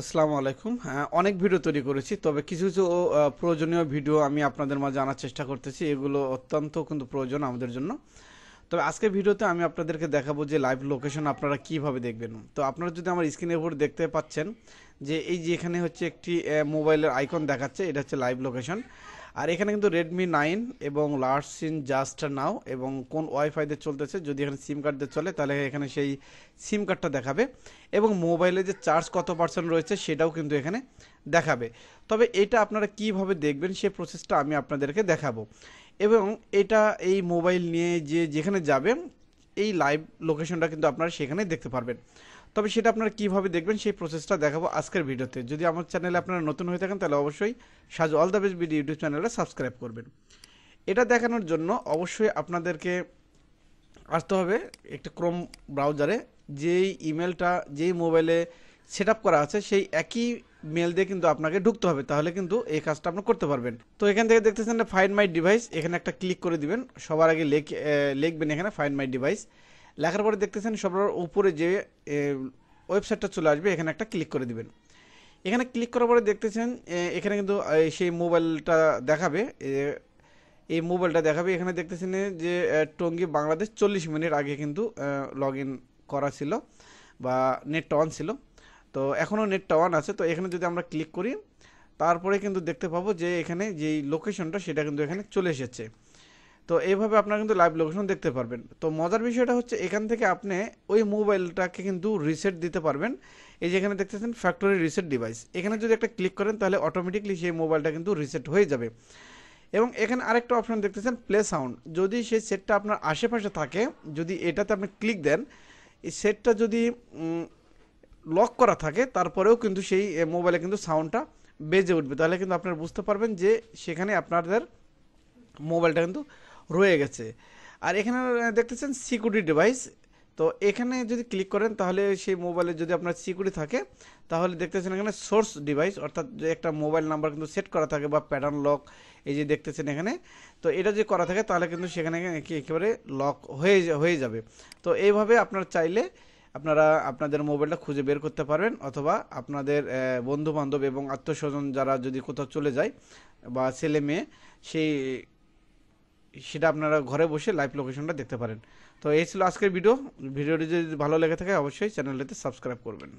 আসসালামু আলাইকুম। অনেক ভিডিও তৈরি করেছি, তবে কিছু কিছু প্রয়োজনীয় ভিডিও আমি আপনাদের মাঝে আনার চেষ্টা করতেছি। এগুলো অত্যন্ত কিন্তু প্রয়োজন আমাদের জন্য। তবে আজকের ভিডিওতে আমি আপনাদেরকে দেখাবো যে লাইভ লোকেশন আপনারা কিভাবে দেখবেন। তো আপনারা যদি আমার স্ক্রিনের উপর দেখতে পাচ্ছেন যে এই যে এখানে হচ্ছে একটি মোবাইলের আইকন দেখাচ্ছে, এটা হচ্ছে লাইভ লোকেশন। আর এখানে কিন্তু রেডমি 9 এবং লার্জ সিন জাস্ট নাও এবং কোন ওয়াইফাই দিয়ে চলতেছে, যদি এখানে সিম কার্ড দিয়ে চলে তাহলে এখানে সেই সিম কার্ডটা দেখাবে এবং মোবাইলে যে চার্জ কত পার্সেন্ট রয়েছে সেটাও কিন্তু এখানে দেখাবে। তবে এটা আপনারা কিভাবে দেখবেন সেই প্রসেসটা আমি আপনাদেরকে দেখাবো এবং এটা এই মোবাইল নিয়ে যে যেখানে যাবেন এই লাইভ লোকেশনটা কিন্তু আপনারা সেখানে দেখতে পারবেন। তবে সেটা আপনারা কিভাবে দেখবেন সেই প্রসেসটা দেখাবো আজকের ভিডিওতে। যদি আমার চ্যানেলে আপনারা নতুন হয়ে থাকেন তাহলে অবশ্যই Saju all the best video YouTube চ্যানেলটা সাবস্ক্রাইব করবেন। এটা দেখানোর জন্য অবশ্যই আপনাদেরকে আসতে হবে একটা ক্রোম ব্রাউজারে। যেই ইমেলটা যেই মোবাইলে সেট আপ করা আছে সেই একই মেল দিয়ে কিন্তু আপনাকে ঢুকতে হবে, তাহলে কিন্তু এই কাজটা আপনি করতে পারবেন। তো এখান থেকে দেখতেছেন ফাইন্ড মাই ডিভাইস, এখানে একটা ক্লিক করে দিবেন। সবার আগে লিখবেন এখানে ফাইন্ড মাই ডিভাইস। লেখার পরে দেখতেছেন সবার উপরে যে ওয়েবসাইটটা চলে আসবে, এখানে একটা ক্লিক করে দিবেন। এখানে ক্লিক করার পরে দেখতেছেন এখানে কিন্তু সেই মোবাইলটা দেখাবে। এই মোবাইলটা দেখাবে এখানে দেখতেছেন যে টঙ্গী বাংলাদেশ 40 মিনিট আগে কিন্তু লগ ইন করা ছিল বা নেটটা অন ছিল। তো এখনও নেটটা অন আছে। তো এখানে যদি আমরা ক্লিক করি তারপরে কিন্তু দেখতে পাবো যে এখানে যেই লোকেশনটা সেটা কিন্তু এখানে চলে এসেছে। তো এইভাবে আপনারা কিন্তু লাইভ লোকেশন দেখতে পারবেন। তো মজার বিষয়টা হচ্ছে এখান থেকে আপনি ওই মোবাইলটাকে কিন্তু রিসেট দিতে পারবেন। এই যে এখানে দেখতেছেন ফ্যাক্টরি রিসেট ডিভাইস, এখানে যদি একটা ক্লিক করেন তাহলে অটোমেটিকলি সেই মোবাইলটা কিন্তু রিসেট হয়ে যাবে। এবং এখানে আরেকটা অপশন দেখতেছেন প্লে সাউন্ড, যদি সেই সেটটা আপনার আশেপাশে থাকে, যদি এটাতে আপনি ক্লিক দেন, এই সেটটা যদি লক করা থাকে তারপরেও কিন্তু সেই মোবাইলে কিন্তু সাউন্ডটা বেজে উঠবে, তাহলে কিন্তু আপনারা বুঝতে পারবেন যে সেখানে আপনাদের মোবাইলটা কিন্তু রয়ে গেছে। আর এখানে দেখতেছেন সিকিউরিটি ডিভাইস, তো এখানে যদি ক্লিক করেন তাহলে সেই মোবাইলে যদি আপনার সিকিউরিটি থাকে তাহলে দেখতেছেন এখানে সোর্স ডিভাইস, অর্থাৎ যে একটা মোবাইল নাম্বার কিন্তু সেট করা থাকে বা প্যাটার্ন লক, এই যে দেখতেছেন এখানে। তো এটা যদি করা থাকে তাহলে কিন্তু সেখানে একেবারে লক হয়ে যাবে। তো এইভাবে আপনারা চাইলে আপনারা আপনাদের মোবাইলটা খুঁজে বের করতে পারবেন, অথবা আপনাদের বন্ধু বান্ধব এবং আত্মীয় স্বজন যারা যদি কোথাও চলে যায় বা ছেলে মেয়ে, সেই সেটা আপনারা ঘরে বসে লাইভ লোকেশনটা দেখতে পারেন। তো এই ছিল আজকের ভিডিওটি যদি ভালো লেগে থাকে অবশ্যই চ্যানেলটিতে সাবস্ক্রাইব করবেন।